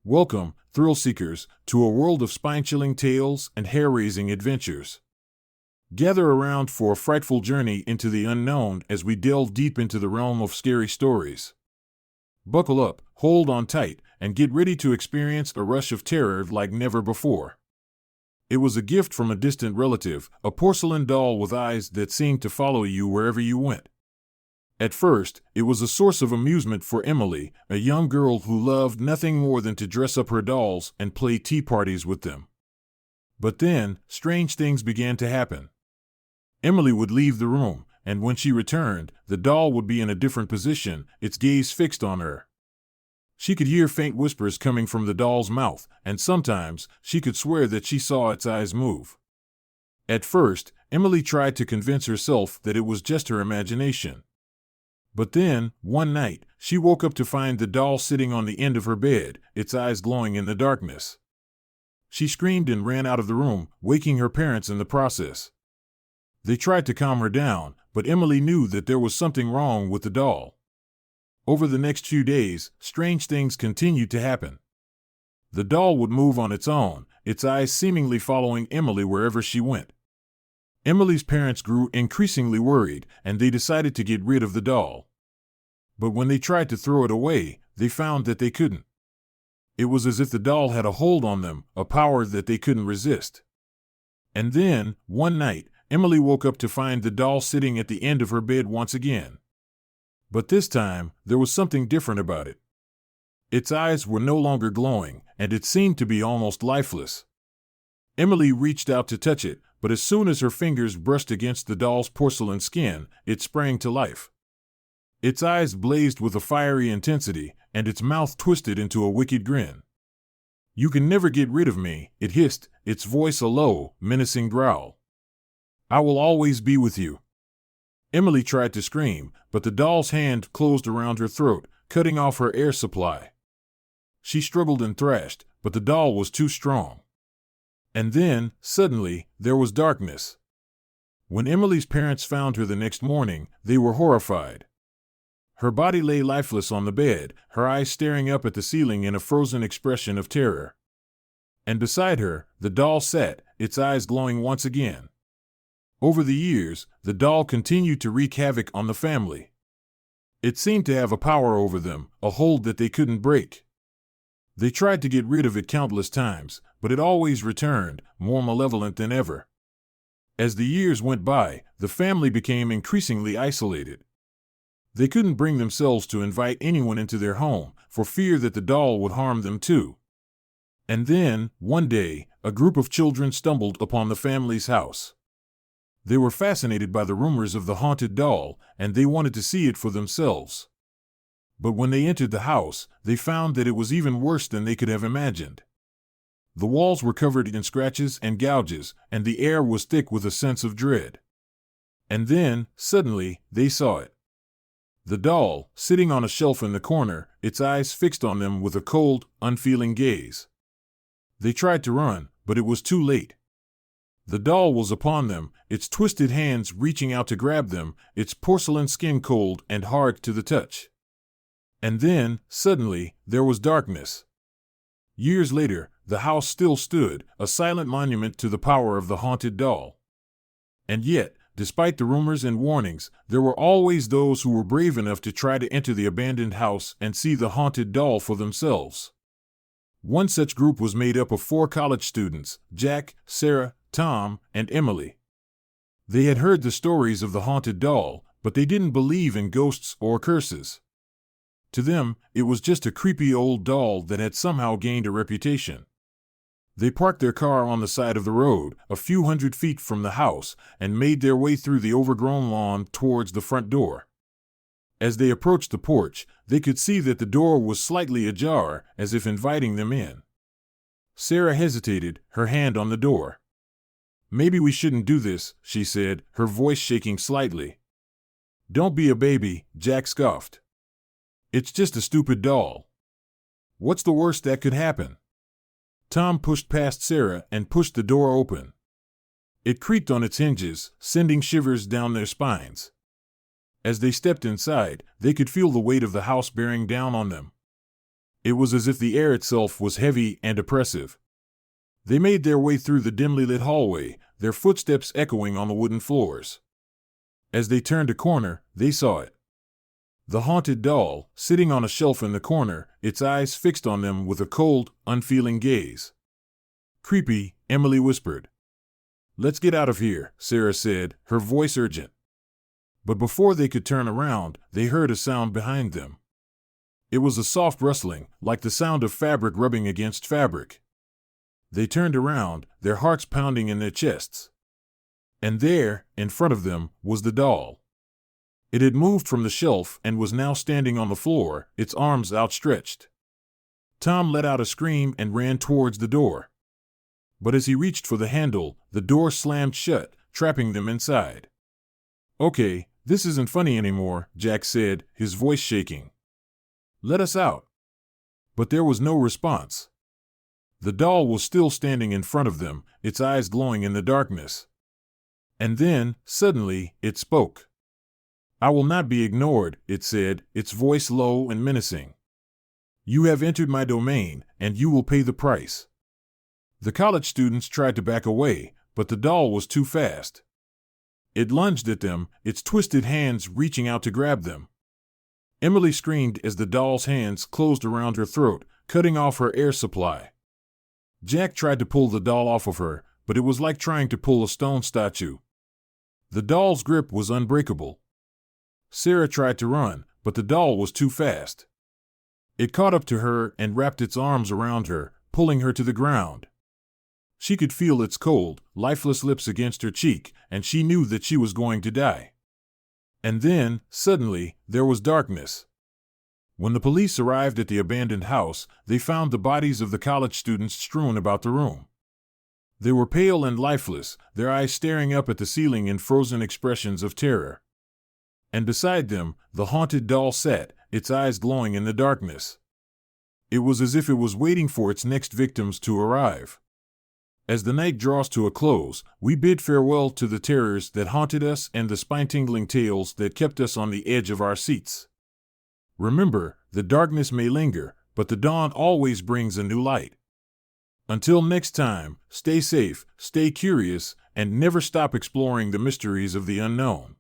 Welcome, thrill seekers, to a world of spine-chilling tales and hair-raising adventures. Gather around for a frightful journey into the unknown as we delve deep into the realm of scary stories. Buckle up, hold on tight, and get ready to experience a rush of terror like never before. It was a gift from a distant relative, a porcelain doll with eyes that seemed to follow you wherever you went. At first, it was a source of amusement for Emily, a young girl who loved nothing more than to dress up her dolls and play tea parties with them. But then, strange things began to happen. Emily would leave the room, and when she returned, the doll would be in a different position, its gaze fixed on her. She could hear faint whispers coming from the doll's mouth, and sometimes she could swear that she saw its eyes move. At first, Emily tried to convince herself that it was just her imagination. But then, one night, she woke up to find the doll sitting on the end of her bed, its eyes glowing in the darkness. She screamed and ran out of the room, waking her parents in the process. They tried to calm her down, but Emily knew that there was something wrong with the doll. Over the next few days, strange things continued to happen. The doll would move on its own, its eyes seemingly following Emily wherever she went. Emily's parents grew increasingly worried, and they decided to get rid of the doll. But when they tried to throw it away, they found that they couldn't. It was as if the doll had a hold on them, a power that they couldn't resist. And then, one night, Emily woke up to find the doll sitting at the end of her bed once again. But this time, there was something different about it. Its eyes were no longer glowing, and it seemed to be almost lifeless. Emily reached out to touch it, but as soon as her fingers brushed against the doll's porcelain skin, it sprang to life. Its eyes blazed with a fiery intensity, and its mouth twisted into a wicked grin. "You can never get rid of me," it hissed, its voice a low, menacing growl. "I will always be with you." Emily tried to scream, but the doll's hand closed around her throat, cutting off her air supply. She struggled and thrashed, but the doll was too strong. And then, suddenly, there was darkness. When Emily's parents found her the next morning, they were horrified. Her body lay lifeless on the bed, her eyes staring up at the ceiling in a frozen expression of terror. And beside her, the doll sat, its eyes glowing once again. Over the years, the doll continued to wreak havoc on the family. It seemed to have a power over them, a hold that they couldn't break. They tried to get rid of it countless times, but it always returned, more malevolent than ever. As the years went by, the family became increasingly isolated. They couldn't bring themselves to invite anyone into their home, for fear that the doll would harm them too. And then, one day, a group of children stumbled upon the family's house. They were fascinated by the rumors of the haunted doll, and they wanted to see it for themselves. But when they entered the house, they found that it was even worse than they could have imagined. The walls were covered in scratches and gouges, and the air was thick with a sense of dread. And then, suddenly, they saw it. The doll, sitting on a shelf in the corner, its eyes fixed on them with a cold, unfeeling gaze. They tried to run, but it was too late. The doll was upon them, its twisted hands reaching out to grab them, its porcelain skin cold and hard to the touch. And then, suddenly, there was darkness. Years later, the house still stood, a silent monument to the power of the haunted doll. And yet, despite the rumors and warnings, there were always those who were brave enough to try to enter the abandoned house and see the haunted doll for themselves. One such group was made up of 4 college students, Jack, Sarah, Tom, and Emily. They had heard the stories of the haunted doll, but they didn't believe in ghosts or curses. To them, it was just a creepy old doll that had somehow gained a reputation. They parked their car on the side of the road, a few hundred feet from the house, and made their way through the overgrown lawn towards the front door. As they approached the porch, they could see that the door was slightly ajar, as if inviting them in. Sarah hesitated, her hand on the door. "Maybe we shouldn't do this," she said, her voice shaking slightly. "Don't be a baby," Jack scoffed. "It's just a stupid doll. What's the worst that could happen?" Tom pushed past Sarah and pushed the door open. It creaked on its hinges, sending shivers down their spines. As they stepped inside, they could feel the weight of the house bearing down on them. It was as if the air itself was heavy and oppressive. They made their way through the dimly lit hallway, their footsteps echoing on the wooden floors. As they turned a corner, they saw it. The haunted doll, sitting on a shelf in the corner, its eyes fixed on them with a cold, unfeeling gaze. "Creepy," Emily whispered. "Let's get out of here," Sarah said, her voice urgent. But before they could turn around, they heard a sound behind them. It was a soft rustling, like the sound of fabric rubbing against fabric. They turned around, their hearts pounding in their chests. And there, in front of them, was the doll. It had moved from the shelf and was now standing on the floor, its arms outstretched. Tom let out a scream and ran towards the door. But as he reached for the handle, the door slammed shut, trapping them inside. "Okay, this isn't funny anymore," Jack said, his voice shaking. "Let us out." But there was no response. The doll was still standing in front of them, its eyes glowing in the darkness. And then, suddenly, it spoke. "I will not be ignored," it said, its voice low and menacing. "You have entered my domain, and you will pay the price." The college students tried to back away, but the doll was too fast. It lunged at them, its twisted hands reaching out to grab them. Emily screamed as the doll's hands closed around her throat, cutting off her air supply. Jack tried to pull the doll off of her, but it was like trying to pull a stone statue. The doll's grip was unbreakable. Sarah tried to run, but the doll was too fast. It caught up to her and wrapped its arms around her, pulling her to the ground. She could feel its cold, lifeless lips against her cheek, and she knew that she was going to die. And then, suddenly, there was darkness. When the police arrived at the abandoned house, they found the bodies of the college students strewn about the room. They were pale and lifeless, their eyes staring up at the ceiling in frozen expressions of terror. And beside them, the haunted doll sat, its eyes glowing in the darkness. It was as if it was waiting for its next victims to arrive. As the night draws to a close, we bid farewell to the terrors that haunted us and the spine-tingling tales that kept us on the edge of our seats. Remember, the darkness may linger, but the dawn always brings a new light. Until next time, stay safe, stay curious, and never stop exploring the mysteries of the unknown.